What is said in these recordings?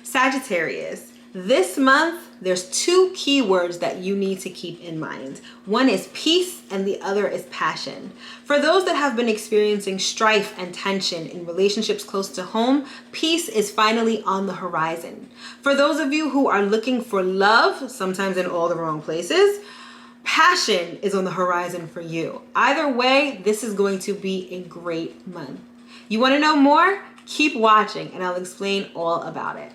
Sagittarius, this month, there's two keywords that you need to keep in mind. One is peace and the other is passion. For those that have been experiencing strife and tension in relationships close to home, peace is finally on the horizon. For those of you who are looking for love, sometimes in all the wrong places, passion is on the horizon for you. Either way, this is going to be a great month. You want to know more? Keep watching and I'll explain all about it.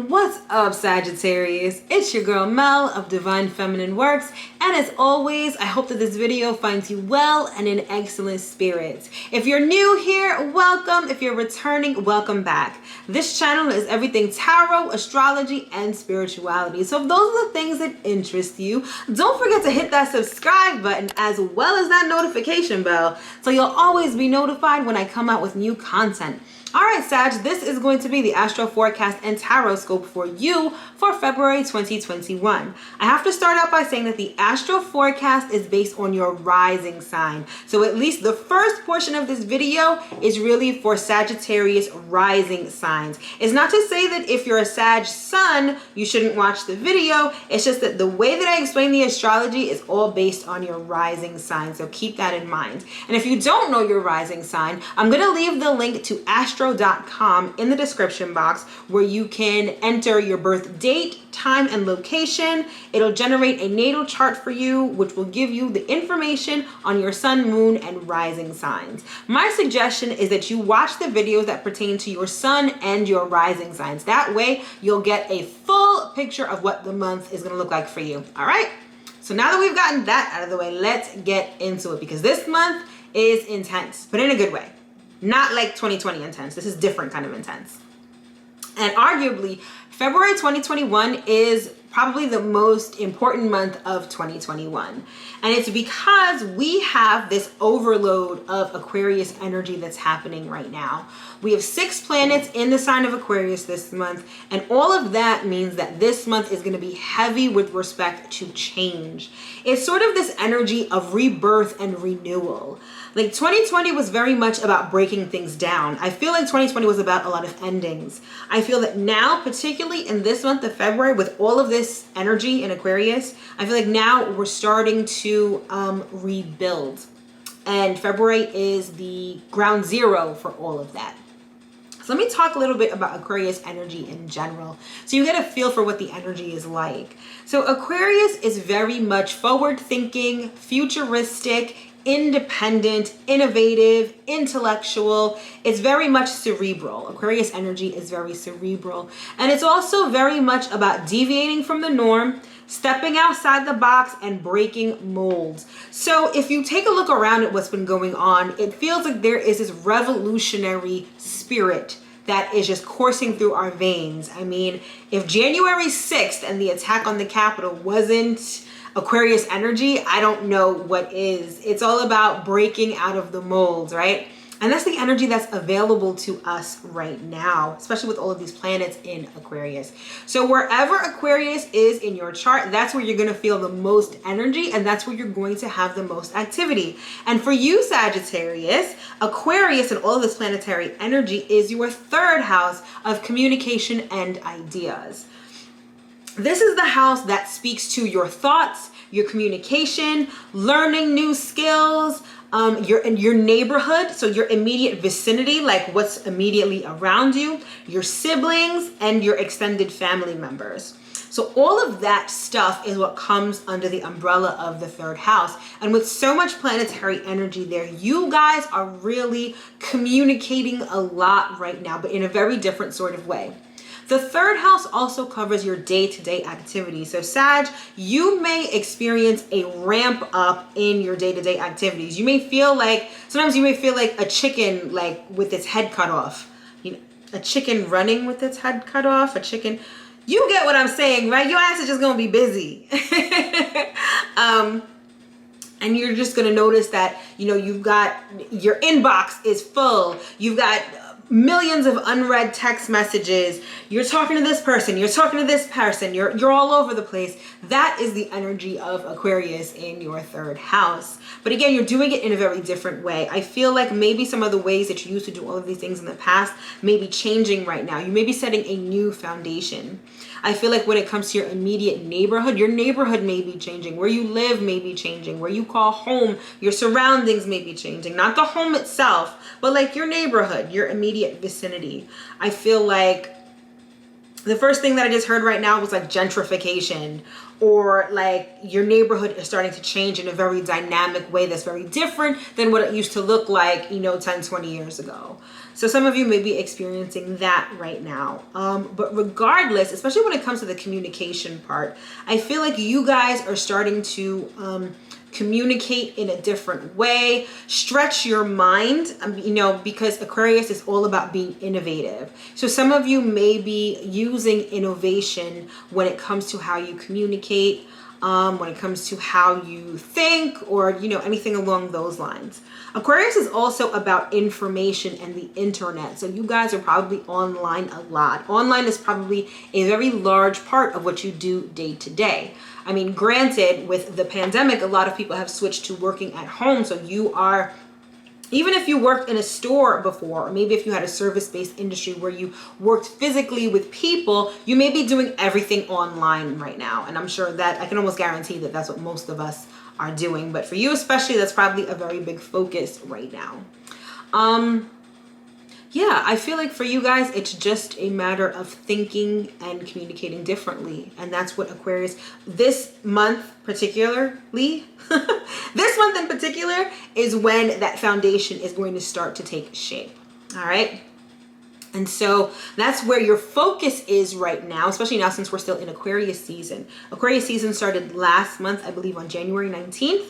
What's up, Sagittarius? It's your girl Mel of Divine Feminine Works, and as always, I hope that this video finds you well and in excellent spirits. If you're new here, welcome. If you're returning, welcome back. This channel is everything tarot, astrology, and spirituality. So if those are the things that interest you, don't forget to hit that subscribe button as well as that notification bell so you'll always be notified when I come out with new content. All right, Sag, this is going to be the Astro Forecast and Tarot Scope for you for February 2021. I have to start out by saying that the Astro Forecast is based on your rising sign. So at least the first portion of this video is really for Sagittarius rising signs. It's not to say that if you're a Sag sun, you shouldn't watch the video. It's just that the way that I explain the astrology is all based on your rising sign. So keep that in mind. And if you don't know your rising sign, I'm going to leave the link to astro.com in the description box where you can enter your birth date, time, and location. It'll generate a natal chart for you, which will give you the information on your sun, moon, and rising signs. My suggestion is that you watch the videos that pertain to your sun and your rising signs. That way, you'll get a full picture of what the month is going to look like for you. All right? So now that we've gotten that out of the way, let's get into it because this month is intense, but in a good way. Not like 2020 intense. This is different kind of intense. And arguably, February 2021 is probably the most important month of 2021. And it's because we have this overload of Aquarius energy that's happening right now. We have 6 planets in the sign of Aquarius this month, and all of that means that this month is going to be heavy with respect to change. It's sort of this energy of rebirth and renewal. Like 2020 was very much about breaking things down. I feel like 2020 was about a lot of endings. I feel that now, particularly in this month of February, with all of this energy in Aquarius, I feel like now we're starting to rebuild. And February is the ground zero for all of that. So let me talk a little bit about Aquarius energy in general, so you get a feel for what the energy is like. So Aquarius is very much forward-thinking, futuristic, independent, innovative, intellectual. It's very much cerebral. Aquarius energy is very cerebral. And it's also very much about deviating from the norm, stepping outside the box, and breaking molds. So if you take a look around at what's been going on, it feels like there is this revolutionary spirit that is just coursing through our veins. I mean, if January 6th and the attack on the Capitol wasn't Aquarius energy, I don't know what is. It's all about breaking out of the molds, right? And that's the energy that's available to us right now, especially with all of these planets in Aquarius. So wherever Aquarius is in your chart, that's where you're going to feel the most energy, and that's where you're going to have the most activity. And for you, Sagittarius, Aquarius and all of this planetary energy is your 3rd house of communication and ideas. This is the house that speaks to your thoughts, your communication, learning new skills, your neighborhood, so your immediate vicinity, like what's immediately around you, your siblings, and your extended family members. So all of that stuff is what comes under the umbrella of the 3rd house. And with so much planetary energy there, you guys are really communicating a lot right now, but in a very different sort of way. The third house also covers your day-to-day activities. So Sag, you may experience a ramp up in your day-to-day activities. You may feel like, sometimes you may feel like a chicken, like with its head cut off. You know, a chicken running with its head cut off, a chicken. You get what I'm saying, right? Your ass is just gonna be busy. And you're just gonna notice that, you know, you've got, your inbox is full. You've got millions of unread text messages. You're talking to this person, you're talking to this person, you're all over the place. That is the energy of Aquarius in your third house. But again, you're doing it in a very different way. I feel like maybe some of the ways that you used to do all of these things in the past may be changing right now. You may be setting a new foundation. I feel like when it comes to your immediate neighborhood, your neighborhood may be changing. Where you live may be changing. Where you call home, your surroundings may be changing. Not the home itself, but like your neighborhood, your immediate vicinity. I feel like the first thing that I just heard right now was like gentrification, or like your neighborhood is starting to change in a very dynamic way that's very different than what it used to look like, you know, 10, 20 years ago. So some of you may be experiencing that right now. But regardless, especially when it comes to the communication part, I feel like you guys are starting to communicate in a different way, stretch your mind, you know, because Aquarius is all about being innovative. So some of you may be using innovation when it comes to how you communicate, when it comes to how you think, or, you know, anything along those lines. Aquarius is also about information and the internet. So you guys are probably online a lot. Online is probably a very large part of what you do day to day. I mean, granted, with the pandemic, a lot of people have switched to working at home. So you are, even if you worked in a store before, or maybe if you had a service-based industry where you worked physically with people, you may be doing everything online right now. And I'm sure that I can almost guarantee that that's what most of us are doing. But for you especially, that's probably a very big focus right now. Yeah, I feel like for you guys, it's just a matter of thinking and communicating differently. And that's what Aquarius, this month particularly, this month in particular is when that foundation is going to start to take shape. All right. And so that's where your focus is right now, especially now since we're still in Aquarius season. Aquarius season started last month, I believe on January 19th.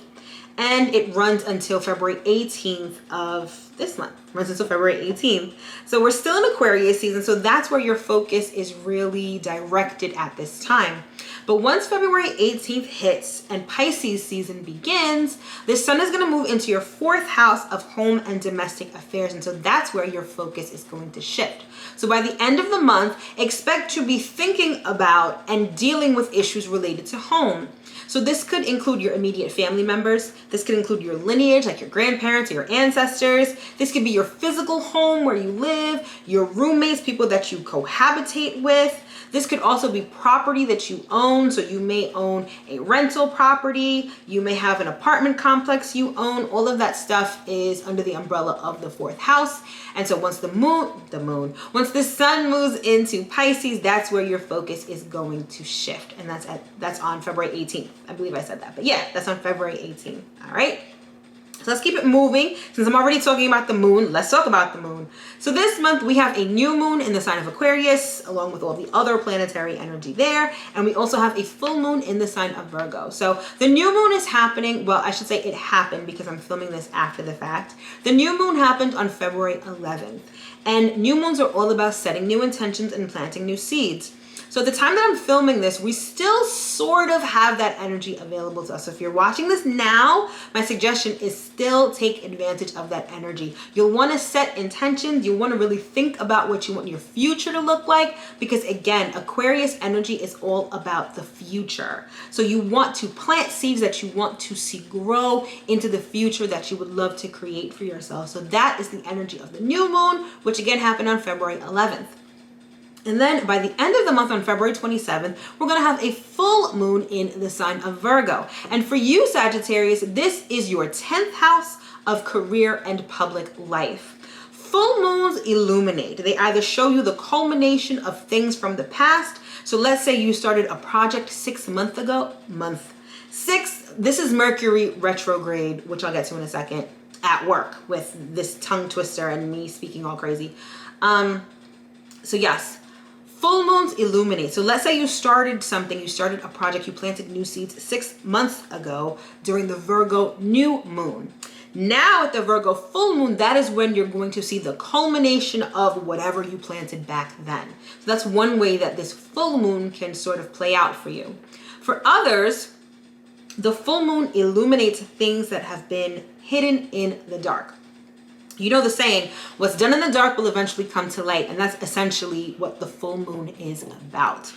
And it runs until February 18th of this month. Runs until February 18th. So we're still in Aquarius season. So that's where your focus is really directed at this time. But once February 18th hits and Pisces season begins, the sun is going to move into your fourth house of home and domestic affairs. And so that's where your focus is going to shift. So by the end of the month, expect to be thinking about and dealing with issues related to home. So this could include your immediate family members. This could include your lineage, like your grandparents or your ancestors. This could be your physical home where you live, your roommates, people that you cohabitate with. This could also be property that you own. So you may own a rental property. You may have an apartment complex you own. All of that stuff is under the umbrella of the fourth house. And so once once the sun moves into Pisces, that's where your focus is going to shift. And that's on February 18th. I believe I said that, but yeah, that's on February 18th. All right. So let's keep it moving. Since I'm already talking about the moon, let's talk about the moon. So this month we have a new moon in the sign of Aquarius, along with all the other planetary energy there. And we also have a full moon in the sign of Virgo. So the new moon is happening. Well, I should say it happened because I'm filming this after the fact. The new moon happened on February 11th. And new moons are all about setting new intentions and planting new seeds. So at the time that I'm filming this, we still sort of have that energy available to us. So if you're watching this now, my suggestion is still take advantage of that energy. You'll want to set intentions. You want to really think about what you want your future to look like, because again, Aquarius energy is all about the future. So you want to plant seeds that you want to see grow into the future that you would love to create for yourself. So that is the energy of the new moon, which again happened on February 11th. And then by the end of the month on February 27th, we're going to have a full moon in the sign of Virgo. And for you, Sagittarius, this is your 10th house of career and public life. Full moons illuminate. They either show you the culmination of things from the past. So let's say you started a project 6 months ago. This is Mercury retrograde, which I'll get to in a second, at work with this tongue twister and me speaking all crazy. So yes. Full moons illuminate. So let's say you started something, you started a project, you planted new seeds 6 months ago during the Virgo new moon. Now at the Virgo full moon, that is when you're going to see the culmination of whatever you planted back then. So that's one way that this full moon can sort of play out for you. For others, the full moon illuminates things that have been hidden in the dark. You know the saying, what's done in the dark will eventually come to light. And that's essentially what the full moon is about.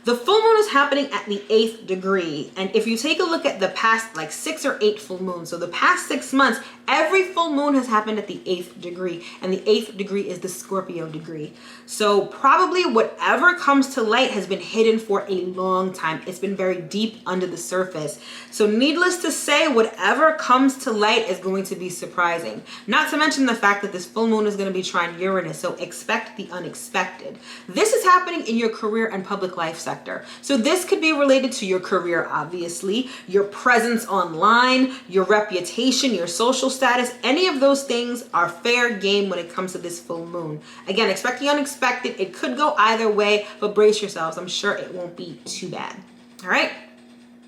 The full moon is happening at the 8th degree. And if you take a look at the past like 6 or 8 full moons, so the past 6 months, every full moon has happened at the 8th degree. And the 8th degree is the Scorpio degree. So probably whatever comes to light has been hidden for a long time. It's been very deep under the surface. So needless to say, whatever comes to light is going to be surprising. Not to mention the fact that this full moon is going to be trine Uranus. So expect the unexpected. This is happening in your career and public life sector. So this could be related to your career, obviously, your presence online, your reputation, your social status. Any of those things are fair game when it comes to this full moon. Again, expect the unexpected. It could go either way, but brace yourselves. I'm sure it won't be too bad. All right.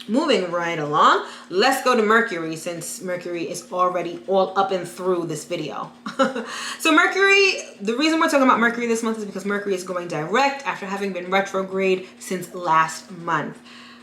Moving right along, let's go to Mercury, since Mercury is already all up and through this video. So Mercury, the reason we're talking about Mercury this month is because Mercury is going direct after having been retrograde since last month.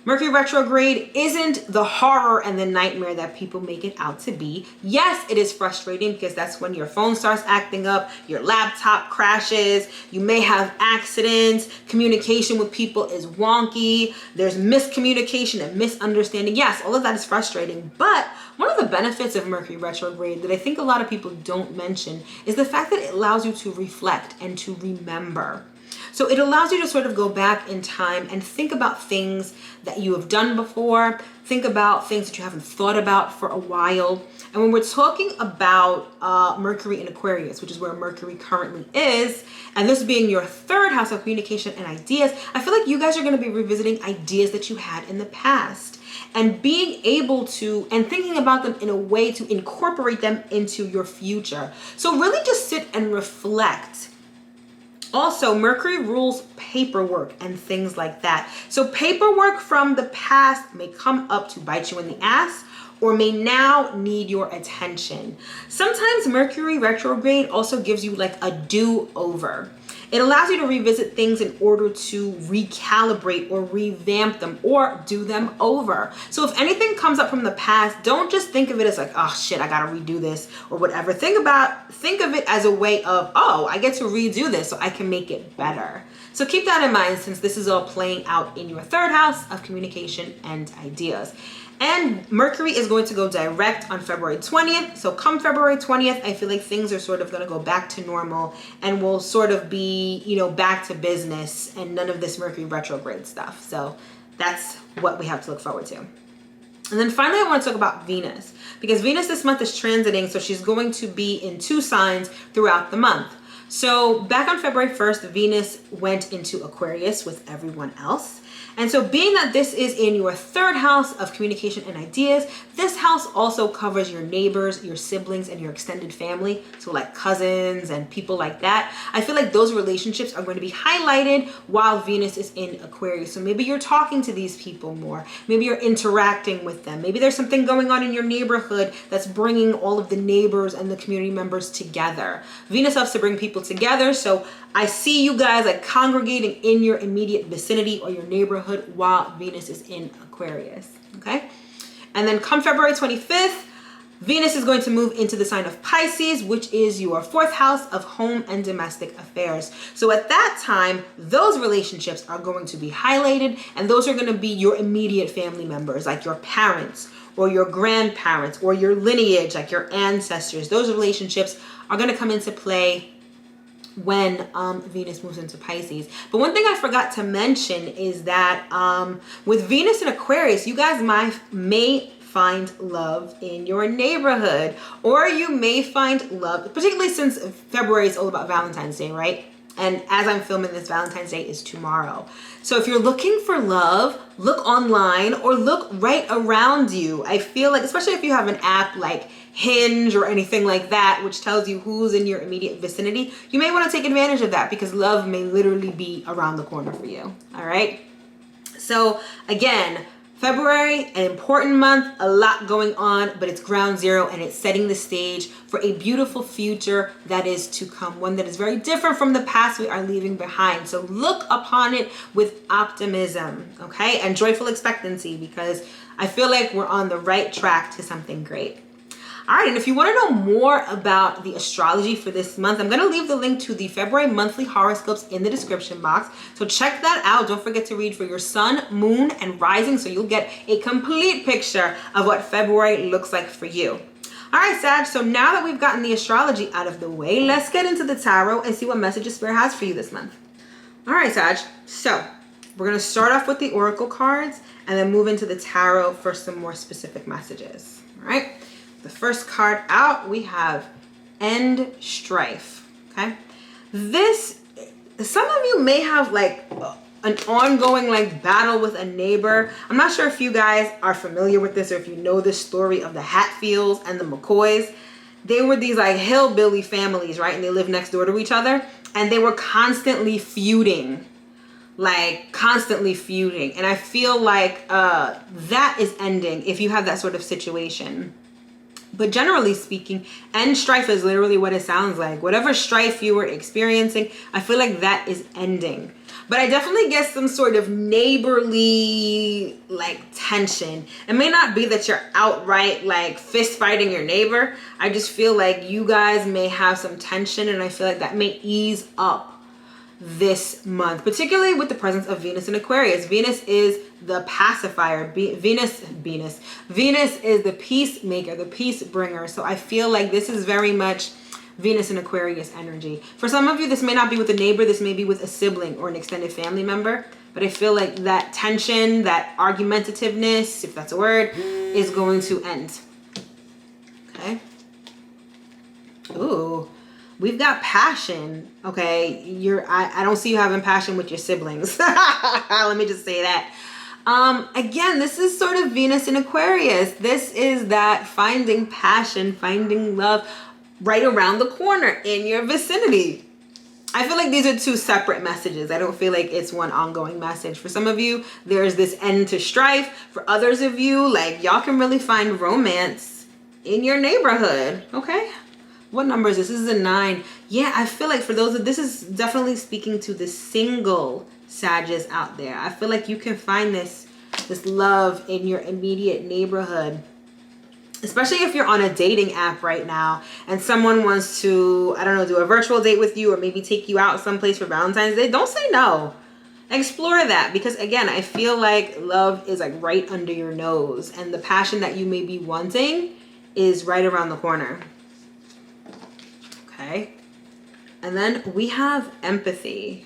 Mercury retrograde isn't the horror and the nightmare that people make it out to be. Yes, it is frustrating because that's when your phone starts acting up, your laptop crashes, you may have accidents, communication with people is wonky, there's miscommunication and misunderstanding. Yes, all of that is frustrating, but one of the benefits of Mercury retrograde that I think a lot of people don't mention is the fact that it allows you to reflect and to remember. So it allows you to sort of go back in time and think about things that you have done before, think about things that you haven't thought about for a while. And when we're talking about Mercury in Aquarius, which is where Mercury currently is, and this being your 3rd house of communication and ideas, I feel like you guys are going to be revisiting ideas that you had in the past and being able to, and thinking about them in a way to incorporate them into your future. So really just sit and reflect. Also, Mercury rules paperwork and things like that. So paperwork from the past may come up to bite you in the ass or may now need your attention. Sometimes Mercury retrograde also gives you like a do-over. It allows you to revisit things in order to recalibrate or revamp them or do them over. So if anything comes up from the past, don't just think of it as like, oh shit, I gotta redo this or whatever. Think of it as a way of, oh, I get to redo this so I can make it better. So keep that in mind since this is all playing out in your 3rd house of communication and ideas. And Mercury is going to go direct on February 20th. So come February 20th, I feel like things are sort of going to go back to normal and we'll sort of be, back to business and none of this Mercury retrograde stuff. So that's what we have to look forward to. And then finally, I want to talk about Venus because Venus this month is transiting. So she's going to be in 2 signs throughout the month. So back on February 1st, Venus went into Aquarius with everyone else. And so being that this is in your 3rd house of communication and ideas, this house also covers your neighbors, your siblings, and your extended family. So like cousins and people like that. I feel like those relationships are going to be highlighted while Venus is in Aquarius. So maybe you're talking to these people more. Maybe you're interacting with them. Maybe there's something going on in your neighborhood that's bringing all of the neighbors and the community members together. Venus helps to bring people together. So I see you guys like congregating in your immediate vicinity or your neighborhood while Venus is in Aquarius, okay? And then come February 25th, Venus is going to move into the sign of Pisces, which is your 4th house of home and domestic affairs. So at that time, those relationships are going to be highlighted, and those are going to be your immediate family members, like your parents or your grandparents or your lineage, like your ancestors. Those relationships are going to come into play when Venus moves into Pisces. But one thing I forgot to mention is that with Venus in Aquarius, you guys may find love in your neighborhood, or you may find love, particularly since February is all about Valentine's Day, right? And as I'm filming this, Valentine's Day is tomorrow. So if you're looking for love, look online or look right around you. I feel like, especially if you have an app like Hinge or anything like that, which tells you who's in your immediate vicinity, you may want to take advantage of that because love may literally be around the corner for you. All right. So again, February, an important month, a lot going on, but it's ground zero and it's setting the stage for a beautiful future that is to come. One that is very different from the past we are leaving behind. So look upon it with optimism, okay? And joyful expectancy, because I feel like we're on the right track to something great. All right, and if you want to know more about the astrology for this month, I'm going to leave the link to the February monthly horoscopes in the description box. So check that out. Don't forget to read for your sun, moon, and rising so you'll get a complete picture of what February looks like for you. All right, Sag, so now that we've gotten the astrology out of the way, let's get into the tarot and see what messages Spirit has for you this month. All right, Sag, so we're going to start off with the oracle cards and then move into the tarot for some more specific messages. All right. The first card out, we have End Strife, okay? This, some of you may have like an ongoing like battle with a neighbor. I'm not sure if you guys are familiar with this or if you know this story of the Hatfields and the McCoys. They were these like hillbilly families, right? And they lived next door to each other and they were constantly feuding. And I feel like that is ending if you have that sort of situation. But generally speaking, end strife is literally what it sounds like. Whatever strife you were experiencing, I feel like that is ending. But I definitely get some sort of neighborly like tension. It may not be that you're outright like fist fighting your neighbor. I just feel like you guys may have some tension, and I feel like that may ease up this month, particularly with the presence of Venus in Aquarius. Venus is the pacifier. Venus is the peacemaker, the peace bringer. So I feel like this is very much Venus in Aquarius energy. For some of you, this may not be with a neighbor. This may be with a sibling or an extended family member. But I feel like that tension, that argumentativeness, if that's a word, is going to end. Okay. Ooh. We've got passion, okay? I don't see you having passion with your siblings. Let me just say that. Again, this is sort of Venus in Aquarius. This is that finding passion, finding love right around the corner in your vicinity. I feel like these are two separate messages. I don't feel like it's one ongoing message. For some of you, there's this end to strife. For others of you, like y'all can really find romance in your neighborhood, okay? What number is this? This is a 9. Yeah, I feel like for those, this is definitely speaking to the single Sagittarius out there. I feel like you can find this love in your immediate neighborhood, especially if you're on a dating app right now and someone wants to, I don't know, do a virtual date with you or maybe take you out someplace for Valentine's Day. Don't say no. Explore that, because again, I feel like love is like right under your nose and the passion that you may be wanting is right around the corner. Okay, and then we have empathy,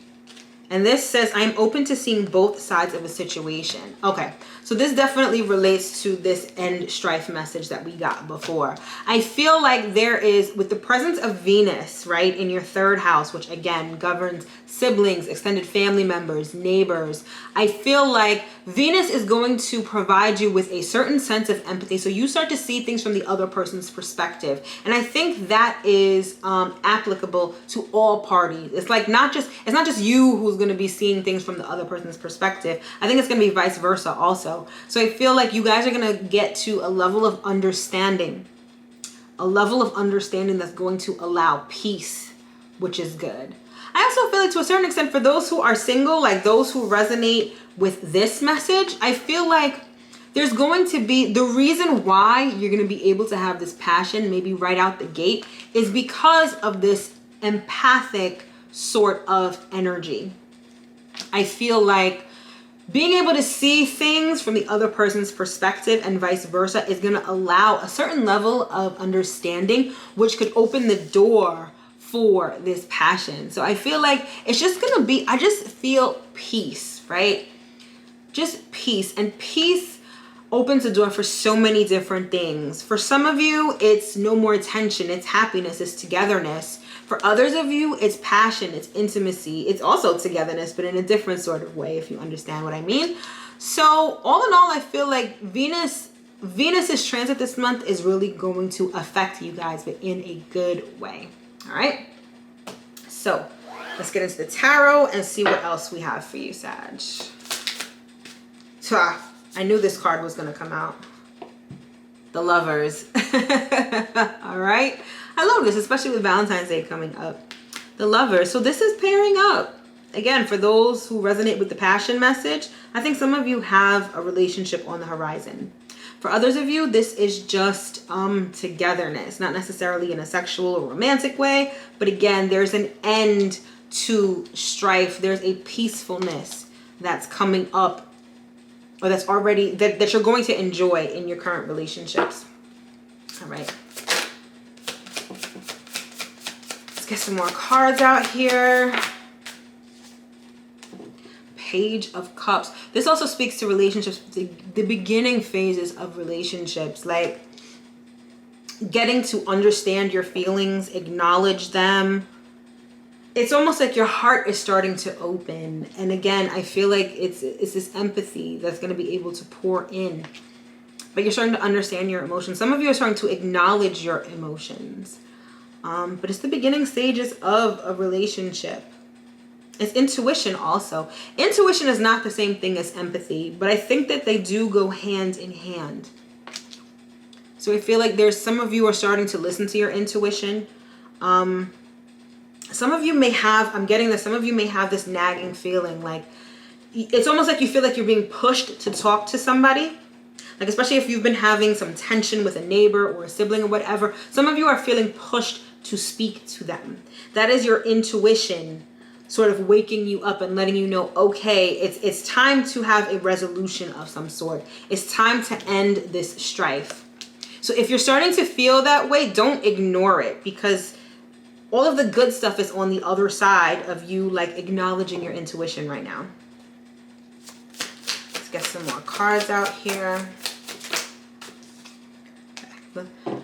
and this says I'm open to seeing both sides of a situation. Okay, so this definitely relates to this end strife message that we got before. I feel like there is, with the presence of Venus, right, in your third house, which again governs siblings, extended family members, neighbors, I feel like Venus is going to provide you with a certain sense of empathy. So you start to see things from the other person's perspective. And I think that is applicable to all parties. It's like it's not just you who's going to be seeing things from the other person's perspective. I think it's going to be vice versa also. So I feel like you guys are going to get to a level of understanding. A level of understanding that's going to allow peace, which is good. I also feel like to a certain extent, for those who are single, like those who resonate with this message, I feel like there's going to be, the reason why you're going to be able to have this passion maybe right out the gate is because of this empathic sort of energy. I feel like being able to see things from the other person's perspective and vice versa is going to allow a certain level of understanding, which could open the door for this passion. So I feel like it's just going to be, I just feel peace, right? Just peace. And peace opens the door for so many different things. For some of you, it's no more tension, it's happiness, it's togetherness. For others of you, it's passion, it's intimacy, it's also togetherness, but in a different sort of way, if you understand what I mean. So all in all, I feel like Venus's transit this month is really going to affect you guys, but in a good way. All right. So let's get into the tarot and see what else we have for you, Sag. So, I knew this card was going to come out. The Lovers. All right. I love this, especially with Valentine's Day coming up. The Lovers. So this is pairing up. Again, for those who resonate with the passion message, I think some of you have a relationship on the horizon. For others of you, this is just togetherness, not necessarily in a sexual or romantic way, but again, there's an end to strife. There's a peacefulness that's coming up, or that's already, that you're going to enjoy in your current relationships. All right. Let's get some more cards out here. Page of Cups. This also speaks to relationships, the beginning phases of relationships, like getting to understand your feelings, acknowledge them. It's almost like your heart is starting to open. And again, I feel like it's this empathy that's going to be able to pour in. But you're starting to understand your emotions. Some of you are starting to acknowledge your emotions. But it's the beginning stages of a relationship. It's intuition also. Intuition is not the same thing as empathy, but I think that they do go hand in hand. So I feel like there's some of you are starting to listen to your intuition. Some of you may have, I'm getting this, some of you may have this nagging feeling, like it's almost like you feel like you're being pushed to talk to somebody. Like, especially if you've been having some tension with a neighbor or a sibling or whatever, some of you are feeling pushed to speak to them. That is your intuition sort of waking you up and letting you know, okay, it's time to have a resolution of some sort. It's time to end this strife. So if you're starting to feel that way, don't ignore it, because all of the good stuff is on the other side of you, like, acknowledging your intuition right now. Let's get some more cards out here.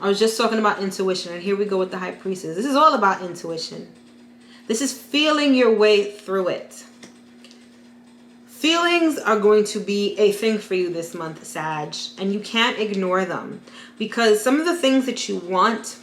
I was just talking about intuition, and here we go with the High Priestess. This is all about intuition. This is feeling your way through it. Feelings are going to be a thing for you this month, Sag, and you can't ignore them, because some of the things that you want,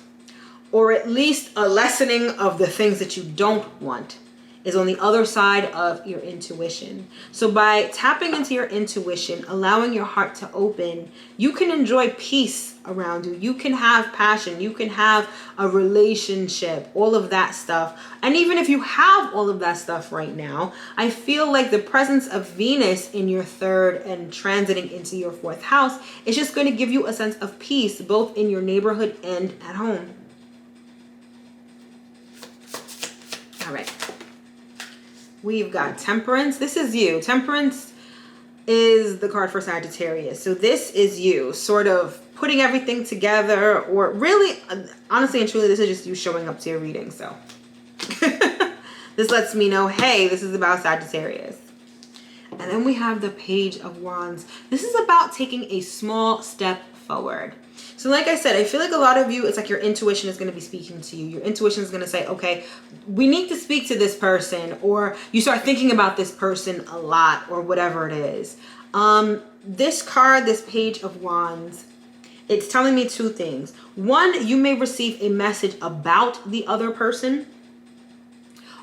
or at least a lessening of the things that you don't want, is on the other side of your intuition. So by tapping into your intuition, allowing your heart to open, you can enjoy peace around you. You can have passion. You can have a relationship, all of that stuff. And even if you have all of that stuff right now, I feel like the presence of Venus in your third and transiting into your fourth house is just going to give you a sense of peace, both in your neighborhood and at home. All right. We've got Temperance. This is you. Temperance is the card for Sagittarius. So this is you sort of putting everything together, or really, honestly and truly, this is just you showing up to your reading. So this lets me know, hey, this is about Sagittarius. And then we have the Page of Wands. This is about taking a small step forward. So like I said, I feel like a lot of you, it's like your intuition is going to be speaking to you. Your intuition is going to say, okay, we need to speak to this person, or you start thinking about this person a lot, or whatever it is. This card, this Page of Wands, it's telling me two things. One, you may receive a message about the other person.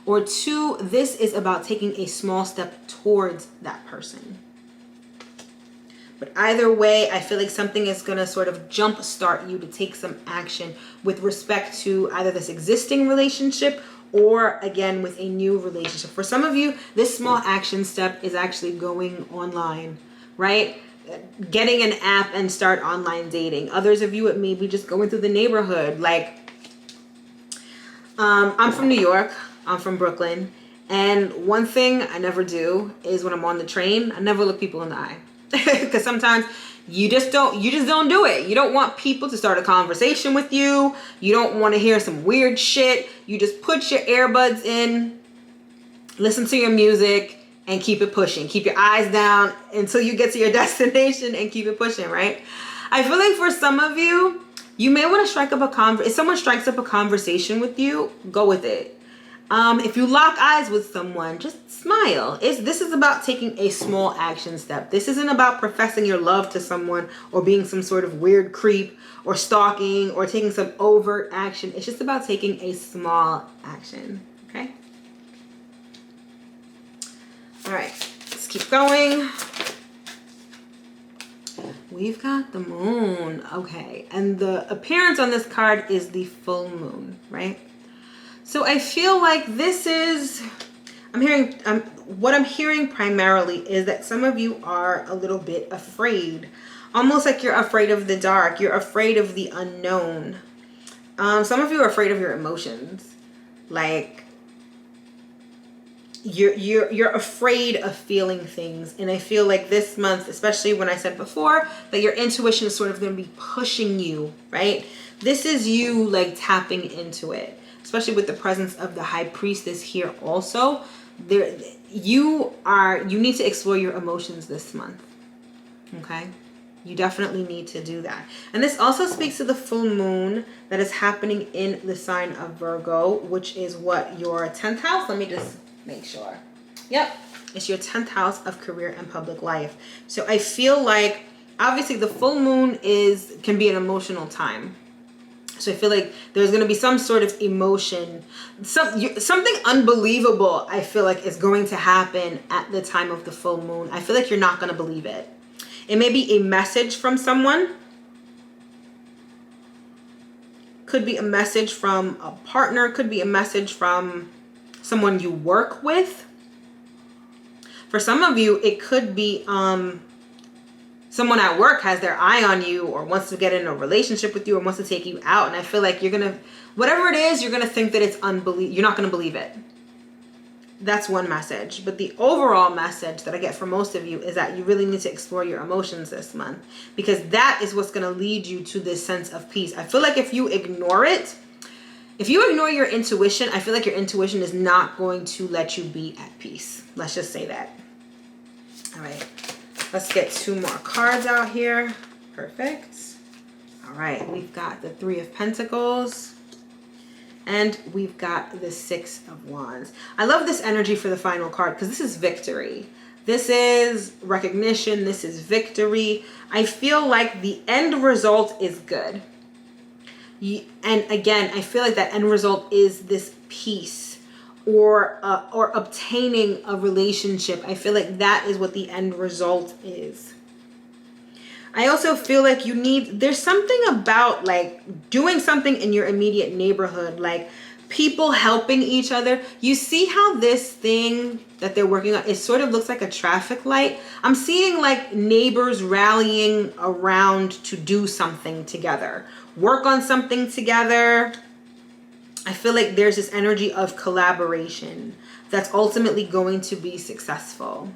Or two, this is about taking a small step towards that person. But either way, I feel like something is going to sort of jumpstart you to take some action with respect to either this existing relationship or, again, with a new relationship. For some of you, this small action step is actually going online, right? Getting an app and start online dating. Others of you, it may be just going through the neighborhood. Like, I'm from New York. I'm from Brooklyn. And one thing I never do is when I'm on the train, I never look people in the eye. Because sometimes you just don't do it. You don't want people to start a conversation with you. You don't want to hear some weird shit. You just put your earbuds in, listen to your music, and keep it pushing. Keep your eyes down until you get to your destination and keep it pushing, right? I feel like for some of you, You may want to strike up if someone strikes up a conversation with you, go with it. If you lock eyes with someone, just smile. This is about taking a small action step. This isn't about professing your love to someone or being some sort of weird creep or stalking or taking some overt action. It's just about taking a small action, okay? All right, let's keep going. We've got the moon, okay. And the appearance on this card is the full moon, right? So I feel like this is, what I'm hearing primarily is that some of you are a little bit afraid. Almost like you're afraid of the dark. You're afraid of the unknown. Some of you are afraid of your emotions. Like, you're afraid of feeling things. And I feel like this month, especially when I said before that your intuition is sort of going to be pushing you, right? This is you like tapping into it, especially with the presence of the High Priestess here also. You need to explore your emotions this month, okay? You definitely need to do that. And this also speaks to the full moon that is happening in the sign of Virgo, which is what, your 10th house? Let me just make sure. Yep, it's your 10th house of career and public life. So I feel like obviously the full moon can be an emotional time. So I feel like there's going to be some sort of emotion, something unbelievable I feel like is going to happen at the time of the full moon. I feel like you're not going to believe it. It may be a message from someone. Could be a message from a partner. Could be a message from someone you work with. For some of you, it could be someone at work has their eye on you or wants to get in a relationship with you or wants to take you out. And I feel like you're going to, whatever it is, you're going to think that it's you're not going to believe it. That's one message. But the overall message that I get from most of you is that you really need to explore your emotions this month, because that is what's going to lead you to this sense of peace. I feel like if you ignore it, if you ignore your intuition, I feel like your intuition is not going to let you be at peace. Let's just say that. All right. Let's get 2 more cards out here. Perfect. All right. We've got the 3 of Pentacles. And we've got the 6 of Wands. I love this energy for the final card because this is victory. This is recognition. This is victory. I feel like the end result is good. And again, I feel like that end result is this peace or obtaining a relationship. I feel like that is what the end result is. I also feel like there's something about like doing something in your immediate neighborhood, like people helping each other. You see how this thing that they're working on, it sort of looks like a traffic light. I'm seeing like neighbors rallying around to do something together, work on something together. I feel like there's this energy of collaboration that's ultimately going to be successful.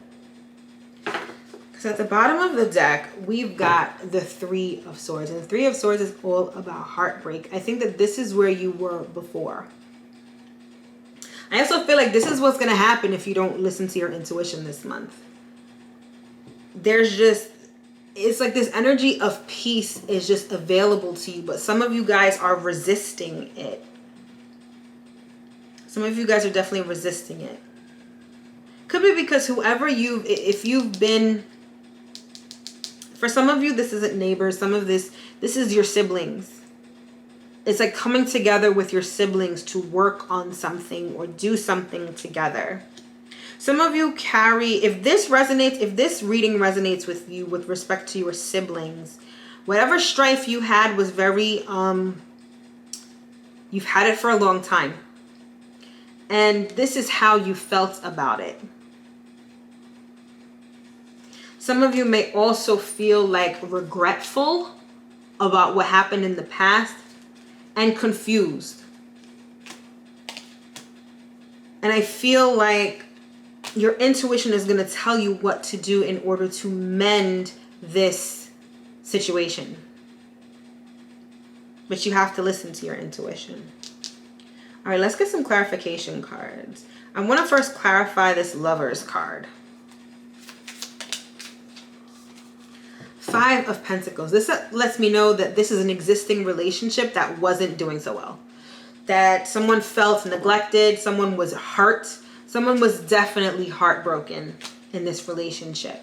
So at the bottom of the deck, we've got the 3 of Swords. And the 3 of Swords is all about heartbreak. I think that this is where you were before. I also feel like this is what's going to happen if you don't listen to your intuition this month. It's like this energy of peace is just available to you. But some of you guys are resisting it. Some of you guys are definitely resisting it. Could be because for some of you, this isn't neighbors. Some of this is your siblings. It's like coming together with your siblings to work on something or do something together. Some of you if this reading resonates with you with respect to your siblings, whatever strife you had was very, you've had it for a long time. And this is how you felt about it. Some of you may also feel like regretful about what happened in the past and confused. And I feel like your intuition is going to tell you what to do in order to mend this situation. But you have to listen to your intuition. All right, let's get some clarification cards. I want to first clarify this Lovers card. 5 of Pentacles. This lets me know that this is an existing relationship that wasn't doing so well. That someone felt neglected, someone was hurt, someone was definitely heartbroken in this relationship.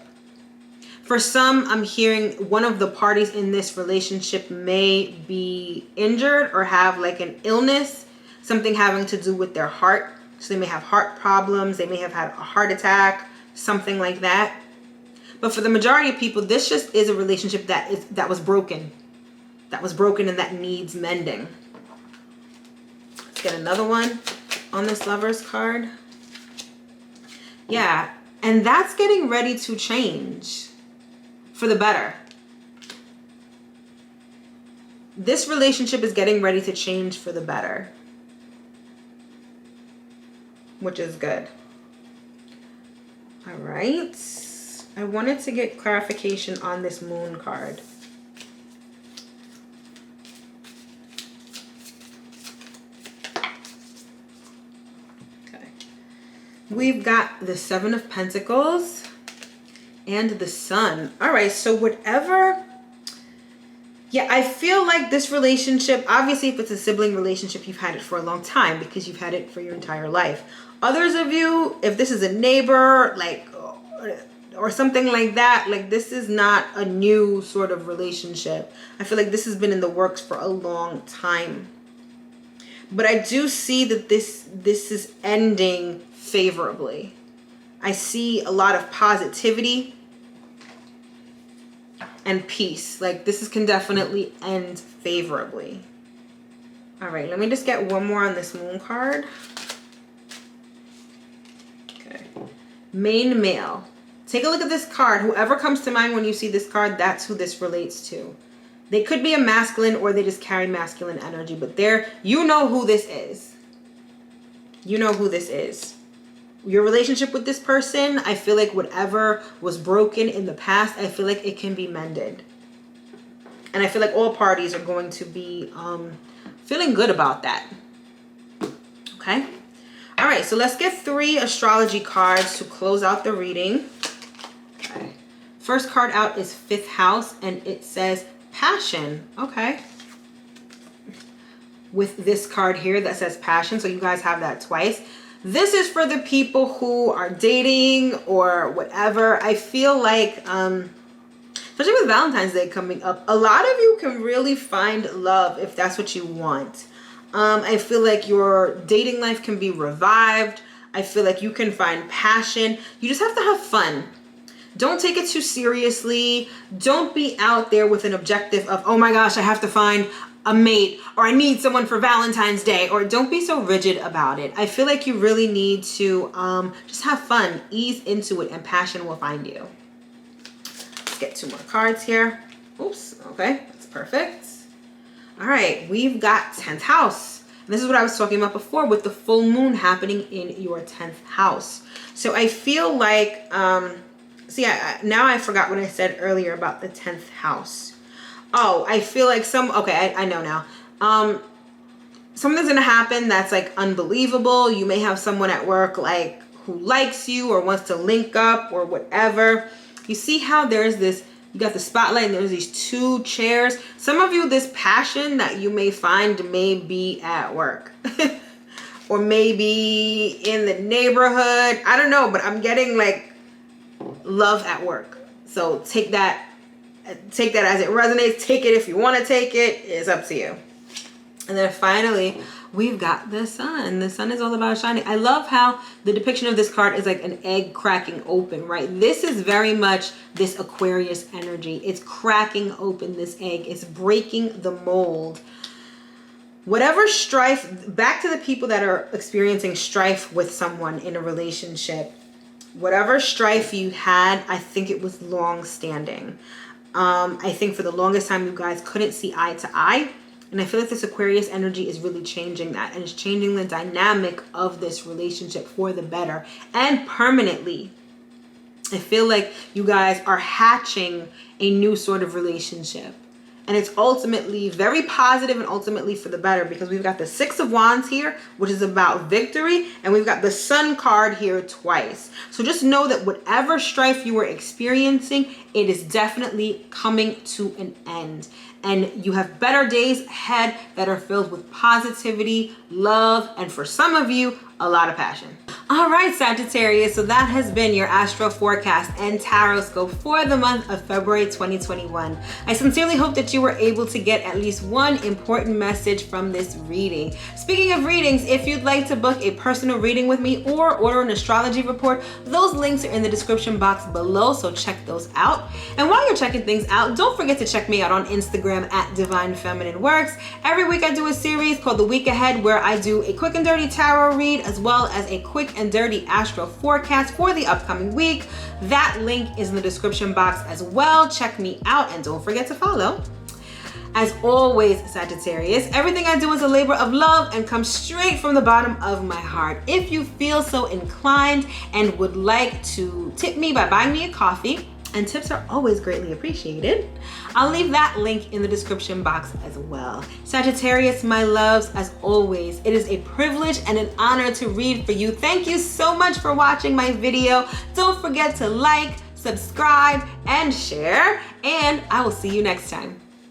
For some, I'm hearing one of the parties in this relationship may be injured or have like an illness, something having to do with their heart. So they may have heart problems, they may have had a heart attack, something like that. But for the majority of people, this just is a relationship that was broken. That was broken and that needs mending. Let's get another one on this Lover's card. Yeah, and that's getting ready to change for the better. This relationship is getting ready to change for the better, which is good. All right. I wanted to get clarification on this Moon card. Okay. We've got the 7 of Pentacles and the Sun. All right, so whatever. Yeah, I feel like this relationship, obviously if it's a sibling relationship, you've had it for a long time because you've had it for your entire life. Others of you, if this is a neighbor, like, or something like that, like this is not a new sort of relationship. I feel like this has been in the works for a long time. But I do see that this is ending favorably. I see a lot of positivity and peace. Like this can definitely end favorably. All right, let me just get one more on this Moon card. Okay. Main male. Take a look at this card. Whoever comes to mind when you see this card, that's who this relates to. They could be a masculine or they just carry masculine energy, but you know who this is. You know who this is. Your relationship with this person, I feel like whatever was broken in the past, I feel like it can be mended. And I feel like all parties are going to be feeling good about that. Okay? All right, so let's get 3 astrology cards to close out the reading. Okay. First card out is 5th house, and it says passion. Okay. With this card here that says passion, so you guys have that twice. This is for the people who are dating or whatever. I feel like, especially with Valentine's Day coming up, a lot of you can really find love if that's what you want. I feel like your dating life can be revived. I feel like you can find passion. You just have to have fun. Don't take it too seriously. Don't be out there with an objective of, oh my gosh, I have to find a mate, or I need someone for Valentine's Day, or don't be so rigid about it. I feel like you really need to just have fun, ease into it, and passion will find you. Let's get 2 more cards here. Oops, okay, that's perfect. All right, we've got 10th house. And this is what I was talking about before with the full moon happening in your 10th house. So I feel like, now I forgot what I said earlier about the 10th house. Oh, I feel like I know now. Something's gonna happen that's like unbelievable. You may have someone at work like who likes you or wants to link up or whatever. You see how there's this, you got the spotlight and there's these 2 chairs. Some of you, this passion that you may find may be at work or maybe in the neighborhood. I don't know, but I'm getting like love at work. So take that as it resonates. Take it if you want to take it. It's up to you. And then finally, we've got the sun. The sun is all about shining. I love how the depiction of this card is like an egg cracking open, right? This is very much this Aquarius energy. It's cracking open this egg. It's breaking the mold. Whatever strife, back to the people that are experiencing strife with someone in a relationship, whatever strife you had, I think it was long standing. I think for the longest time you guys couldn't see eye to eye, and I feel like this Aquarius energy is really changing that, and it's changing the dynamic of this relationship for the better and permanently. I feel like you guys are hatching a new sort of relationship, And it's ultimately very positive and ultimately for the better, because we've got the Six of Wands here, which is about victory, and we've got the Sun card here twice. So just know that whatever strife you were experiencing, it is definitely coming to an end. And you have better days ahead that are filled with positivity, love, and for some of you, a lot of passion. All right, Sagittarius, so that has been your astro forecast and tarot scope for the month of February 2021. I sincerely hope that you were able to get at least one important message from this reading. Speaking of readings, if you'd like to book a personal reading with me or order an astrology report, those links are in the description box below, so check those out. And while you're checking things out, don't forget to check me out on Instagram at Divine Feminine Works. Every week I do a series called The Week Ahead, where I do a quick and dirty tarot read as well as a quick and dirty astro forecast for the upcoming week. That link is in the description box as well. Check me out and don't forget to follow. As always, Sagittarius, everything I do is a labor of love and comes straight from the bottom of my heart. If you feel so inclined and would like to tip me by buying me a coffee, and tips are always greatly appreciated, I'll leave that link in the description box as well. Sagittarius, my loves, as always, it is a privilege and an honor to read for you. Thank you so much for watching my video. Don't forget to like, subscribe, and share, and I will see you next time.